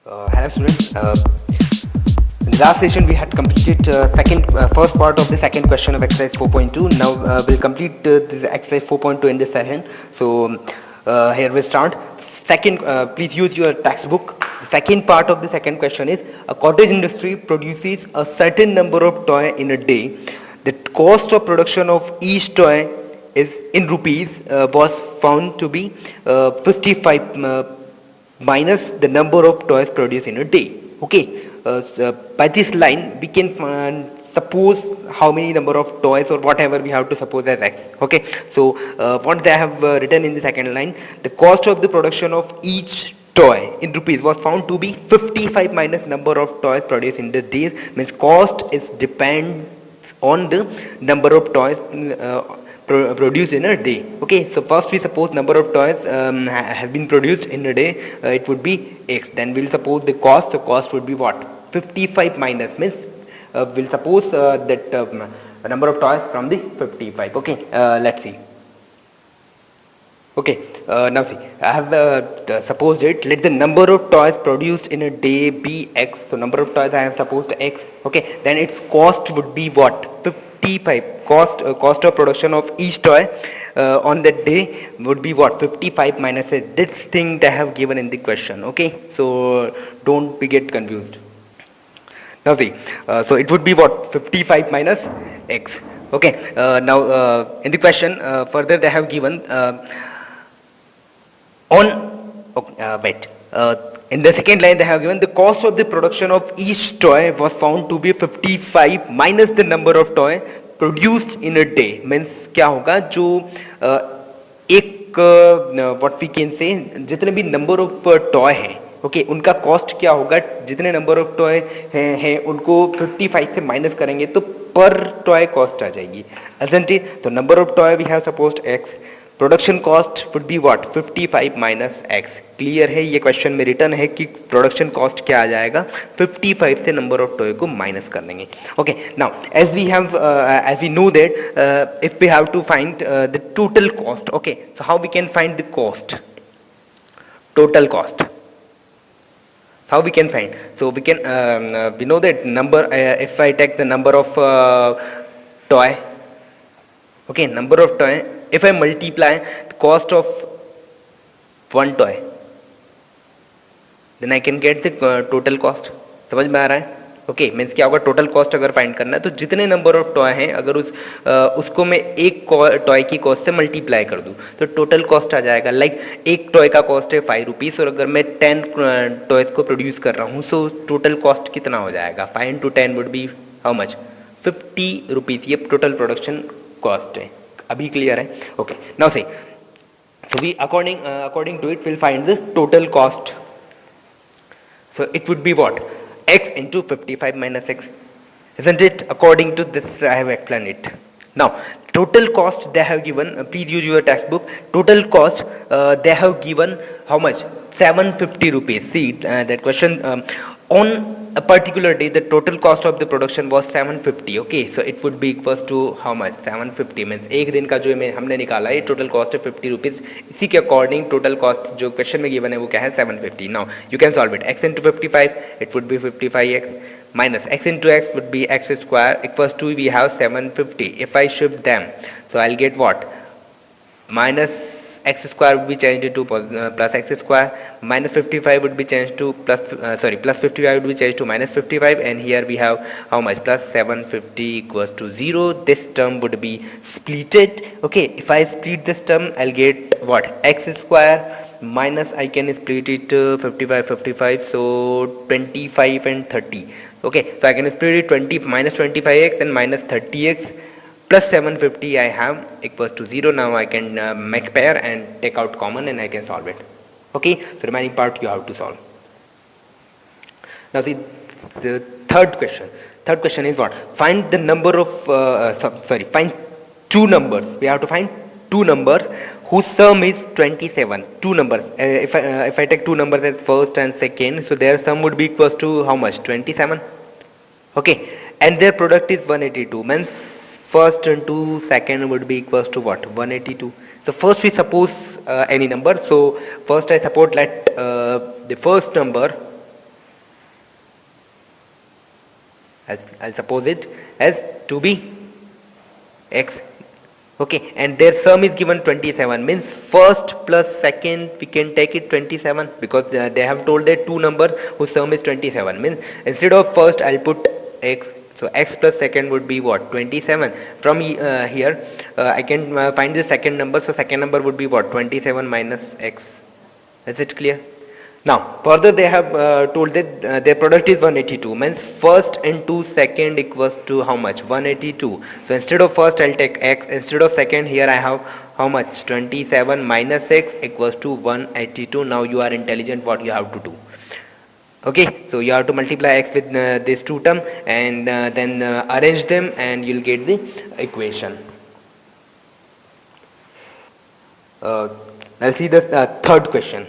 Hello students. In the last session we had completed first part of the second question of exercise 4.2. Now we'll complete this exercise 4.2 in this session. So here we start. Second, please use your textbook. The second part of the second question is: a cottage industry produces a certain number of toy in a day. The cost of production of each toy is in rupees was found to be 55 minus the number of toys produced in a day. Okay, by this line we can suppose how many number of toys or whatever we have to suppose as x. Okay, so what they have written in the second line: the cost of the production of each toy in rupees was found to be 55 minus number of toys produced in the days. Means cost is depends on the number of toys produced in a day. Okay, so first we suppose number of toys has been produced in a day, it would be x. Then we'll suppose the cost would be what? 55 minus, means we'll suppose that number of toys from the 55. Okay, let's see. Okay, now see, I have supposed it. Let the number of toys produced in a day be x. So number of toys I have supposed x. Okay, then its cost would be what? 55. Cost of production of each toy on that day would be what? 55 minus it. This thing they have given in the question. Okay, so don't be get confused. Now see, so it would be what? 55 minus x. Okay, now in the question further they have given in the second line they have given the cost of the production of each toy was found to be 55 minus the number of toy produced in a day. Means क्या होगा, जो एक what we can say जितने भी number of toy है, okay उनका cost क्या होगा, जितने नंबर ऑफ टॉय हैं उनको 55 से माइनस करेंगे तो पर टॉय कॉस्ट आ जाएगी, isn't it? तो number of toy we have supposed x, production cost would be what? 55 minus x. Clear है, ये क्वेश्चन में रिटर्न है कि प्रोडक्शन कॉस्ट क्या आ जाएगा, 55 से नंबर ऑफ टॉय को माइनस कर देंगे. Okay, now as we know that if we have to find the total cost. Okay, so how we can find the cost, total cost? How we can find? So we can we know that number, if I take the number of toy, okay, number of toy, if I multiply the cost of one toy, then I can get the total cost. समझ में आ रहा है? Okay, means क्या होगा, total cost अगर find करना है तो जितने नंबर ऑफ टॉय हैं अगर उसको मैं एक टॉय की कॉस्ट से मल्टीप्लाई कर दूं तो टोटल कॉस्ट आ जाएगा. लाइक एक टॉय का कॉस्ट है 5 रुपीज़ और अगर मैं 10 टॉयज को प्रोड्यूस कर रहा हूं सो टोटल कॉस्ट कितना हो जाएगा? 5 into 10 would be how much? 50 rupees. ये टोटल प्रोडक्शन कॉस्ट है. अभी क्लियर है? ओके, नाउ से so we according to it we'll find the total cost. So it would be what? X into 55 minus x, isn't it? According to this I have explained it. Now total cost they have given, please use your textbook. Total cost they have given how much? 750 rupees. See that question, on a particular day the total cost of the production was 750. Okay, so it would be equals to how much? 750 means एक दिन का जो हमने निकाला है total cost है 50 rupees. इसी के अकॉर्डिंग टोटल कॉस्ट जो क्वेश्चन में गिवन है वो क्या है? 750. Now you can solve it. x into 55 it would be 55x minus x into x would be x square equals to we have 750. If I shift them, so I'll get what? Minus x square would be changed to plus x square, minus 55 would be changed to plus 55 would be changed to minus 55, and here we have how much? Plus 750 equals to 0. This term would be splitted. Okay, if I split this term I'll get what? X square minus I can split it 55, so 25 and 30. Okay, so I can split it 20 minus 25x and minus 30x plus 750 I have equals to 0. Now I can make pair and take out common and I can solve it. Okay, so remaining part you have to solve. Now see the third question. Third question is what? Find the number of find two numbers. We have to find two numbers whose sum is 27. Two numbers. If I take two numbers as first and second, so their sum would be equals to how much? 27. Okay, and their product is 182. Means first into second would be equals to what? 182. So first we suppose any number. So first I suppose let the first number I'll suppose it as to be x. Okay, and their sum is given 27, means first plus second we can take it 27, because they have told that two numbers whose sum is 27, means instead of first I'll put x, so x plus second would be what, 27. From here I can find the second number, so second number would be what, 27 minus x. Is it clear? Now further they have told that their product is 182, means first into second equals to how much, 182. So instead of first I'll take x, instead of second here I have how much, 27 minus x equals to 182. Now you are intelligent what you have to do. Okay, so you have to multiply x with these two terms and then arrange them and you'll get the equation. Now see the third question,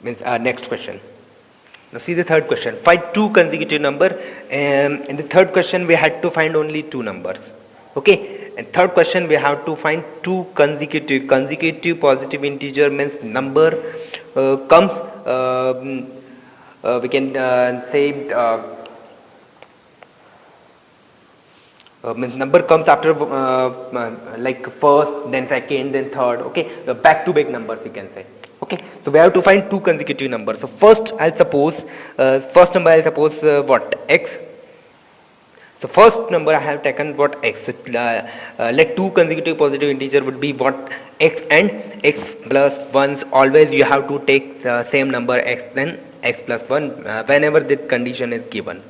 means next question. Now see the third question. Find two consecutive number. In the third question we had to find only two numbers. Okay, and third question we have to find two consecutive positive integer, means number comes we can say means number comes after like first, then second, then third. Okay, back to back numbers you can say. Okay, so we have to find two consecutive numbers. So first I'll suppose what, x. So first number I have taken what, x. So let two consecutive positive integer would be what, x, and x plus 1. Always you have to take same number x then x plus 1 whenever the condition is given.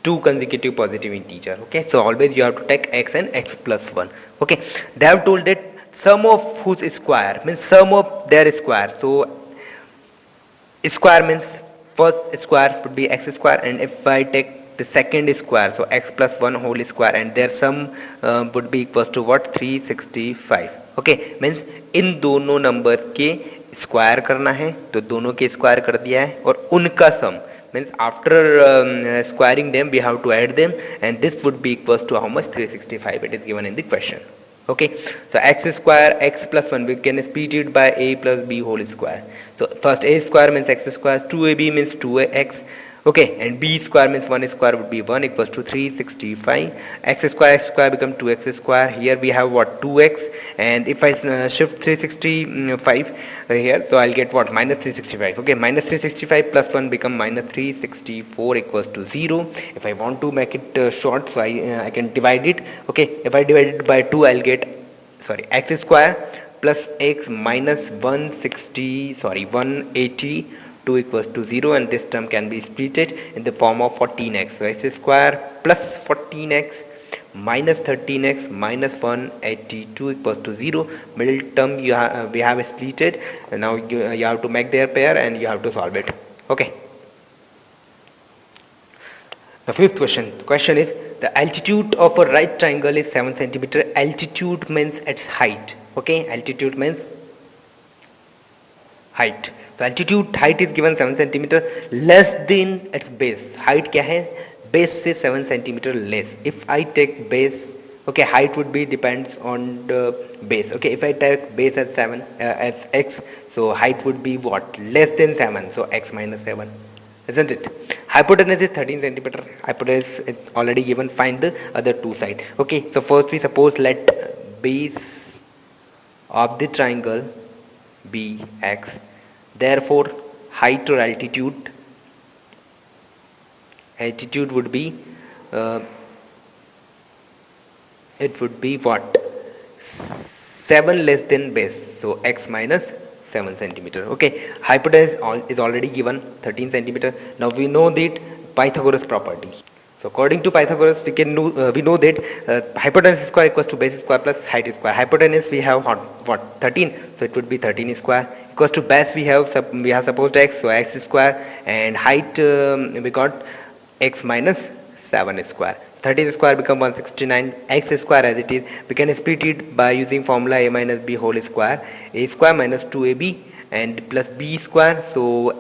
Two consecutive positive integer. Okay, so always you have to take x and x plus 1. Okay, they have told that sum of whose square, means sum of their square. So square means first square would be x square, and if I take the second square, so x plus 1 whole square, and their sum would be equals to what, 365. Okay, means इन दोनों number के square करना है, तो दोनों के square कर दिया है, और उनका सम means after squaring them we have to add them, and this would be equals to how much, 365. It is given in the question. Okay, so x square, x plus 1, we can split it by a plus b whole square. So first a square means x square, 2ab means 2x. Okay, and b square means 1 square would be 1 equals to 365. X square become 2x square. Here we have what, 2x, and if I shift 365 here, so I'll get what, minus 365. Okay, minus 365 plus 1 become minus 364 equals to 0. If I want to make it short, so I can divide it. Okay, if I divide it by 2, I'll get, sorry, x square plus x minus 180 2 equals to 0, and this term can be splitted in the form of 14x. So x square plus 14x minus 13x minus 182 equals to 0. Middle term we have splitted, and now you have to make their pair and you have to solve it. Okay. The fifth question is, the altitude of a right triangle is 7 centimeter. Altitude means its height. Okay, altitude means height. So height is given 7 centimeter less than its base. Height क्या है? Base से 7 centimeter less. If I take base, okay, height would be depends on the base. Okay, if I take base as 7 as x, so height would be what? Less than 7. So x minus 7, isn't it? Hypotenuse is 13 centimeter. Hypotenuse is already given. Find the other two sides. Okay, so first we suppose let base of the triangle be x. Therefore height or altitude would be it would be what, 7 less than base, so x minus 7 centimeter. Okay, hypotenuse is already given 13 centimeter. Now we know that Pythagoras property. So according to Pythagoras, we know that hypotenuse square equals to base square plus height square. Hypotenuse we have what 13, so it would be 13 square equals to base we have supposed x, so x square, and height we got x minus 7 square. 13 square become 169. X square as it is, we can split it by using formula a minus b whole square. A square minus 2ab and plus b square. So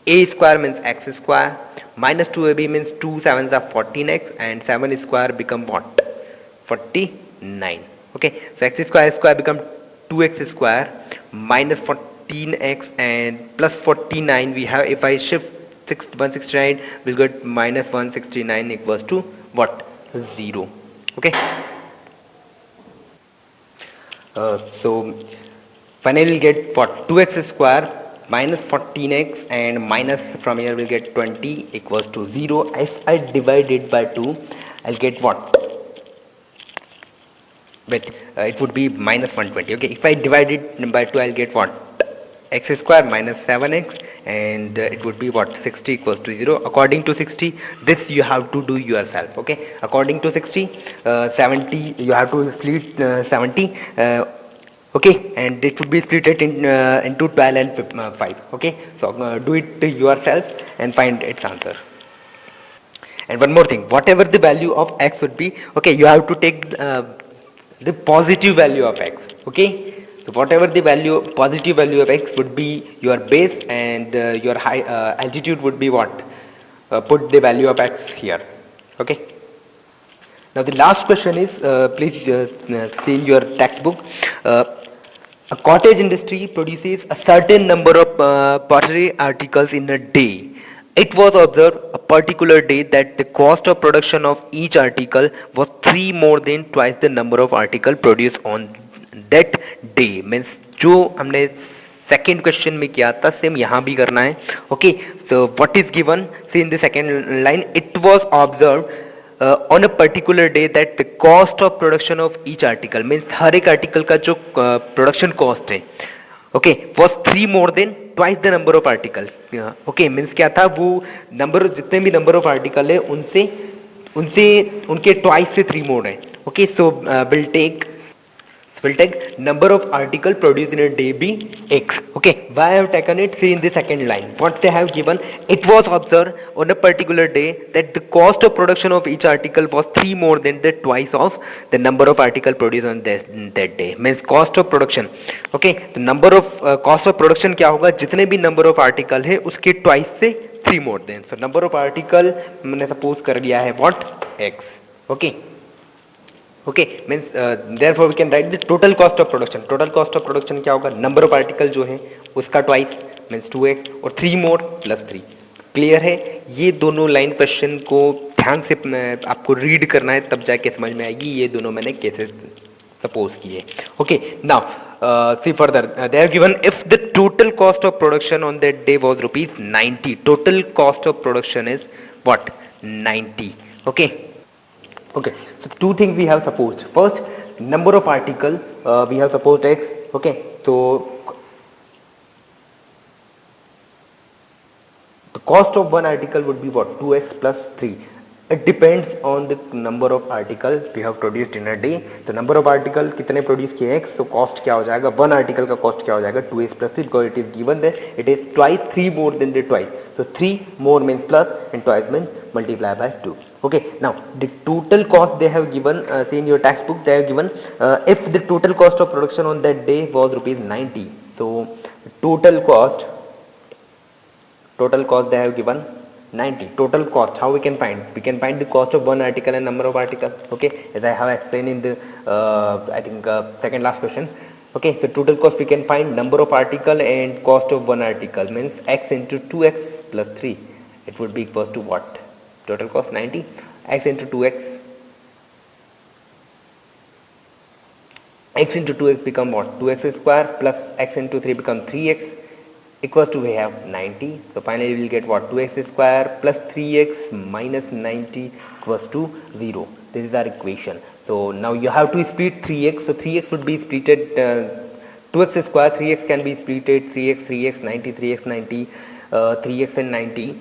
a square means x square minus 2ab means 2 sevens are 14x, and 7 square become what, 49. Okay, so x square become 2x square minus 14x and plus 49 we have. If I shift 169, we'll get minus 169 equals to what? 0. Okay. So finally we'll get what? 2x square minus 14x and minus from here we'll get 20 equals to 0. If I divide it by 2, I'll get what? Wait, it would be minus 120. Okay, if I divide it by 2, I'll get what? X square minus 7x, and it would be what? 60 equals to 0. According to 60, this you have to do yourself. Okay, according to 60, 70, you have to split 70. Okay, and it would be split it into 12 and 5. Okay, so do it yourself and find its answer. And one more thing, whatever the value of x would be, okay, you have to take the positive value of x. Okay, so whatever the positive value of x would be your base, and your high altitude would be what? Put the value of x here. Okay. Now the last question is, please see in your textbook. A cottage industry produces a certain number of pottery articles in a day. It was observed a particular day that the cost of production of each article was 3 more than twice the number of article produced on that day. Means जो हमने second question में किया था same यहाँ भी करना है. Okay, so what is given? See in the second line, it was observed on a particular day that the cost of production of each article means हर एक article का जो production cost है, okay, was 3 more than twice the number of articles. Okay, means क्या था, वो number जितने भी number of article है उनसे उनके twice से 3 more है. Okay, so we'll take number of article produced in a day be x. Okay, why I have taken it? See in the second line what they have given. It was observed on a particular day that the cost of production of each article was 3 more than the twice of the number of article produced on that day. Means cost of production. Okay, the number of cost of production क्या होगा, जितने भी number of article है उसके twice से 3 more than. So number of article मैंने suppose कर लिया है what? x. Okay. Okay, means therefore we can write the total cost of production. Total cost of production क्या होगा, number of article जो है उसका twice means 2x और 3 more plus 3. क्लियर है? ये दोनों लाइन क्वेश्चन को ध्यान से आपको रीड करना है, तब जाके समझ में आएगी. ये दोनों मैंने केसेस सपोज किए. Okay, now see further. They have given if the total cost of production on that day was rupees 90. Total cost of production is what? 90. Okay. Okay, so two things we have supposed. First, number of article we have supposed x. Okay, so the cost of one article would be what? 2x plus 3. It depends on the number of article we have produced in a day. So number of article कितने produce किए x, so cost क्या हो जाएगा, one article का cost क्या हो जाएगा, 2x plus 3, because it is given there, it is twice, 3 more than the twice. So 3 more means plus and twice means multiply by 2. Okay, now the total cost they have given, see in your textbook they have given, if the total cost of production on that day was rupees 90. So total cost they have given 90. Total cost, how we can find? We can find the cost of one article and number of articles. Okay, as I have explained in the I think second last question. Okay, so total cost we can find number of article and cost of one article means x into 2x plus 3. It would be equals to what? Total cost 90. X into 2x. X into 2x become what? 2x square plus x into 3 become 3x. Equals to we have 90. So finally we will get what? 2x square plus 3x minus 90 equals to 0. This is our equation. So now you have to split 3x. So 3x would be splitted 2x square, 3x can be splitted 3x, 90, 3x, 90, 3x and 90.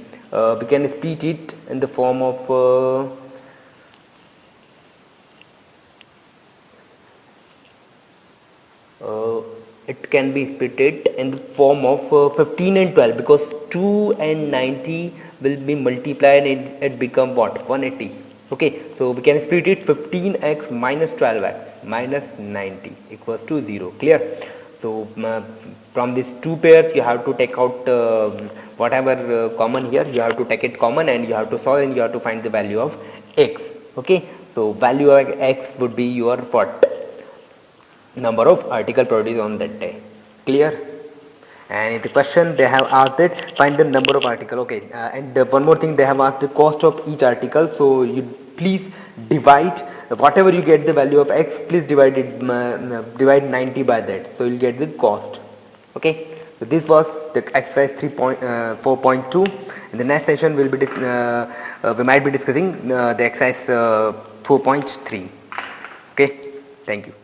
We can split it in the form of it can be splitted in the form of 15 and 12, because 2 and 90 will be multiplied and it become what? 180. Okay, so we can split it 15x minus 12x minus 90 equals to 0. Clear? So from these two pairs you have to take out whatever common here, you have to take it common and you have to solve and you have to find the value of x. Okay, so value of x would be your what? Number of article produced on that day. Clear? And in the question they have asked it, find the number of article. Okay, and one more thing, they have asked the cost of each article. So you please divide whatever you get the value of x, please divide it, divide 90 by that, so you'll get the cost. Okay, so this was the exercise 3.4.2. In the next session we'll be we might be discussing the exercise 4.3. Okay, thank you.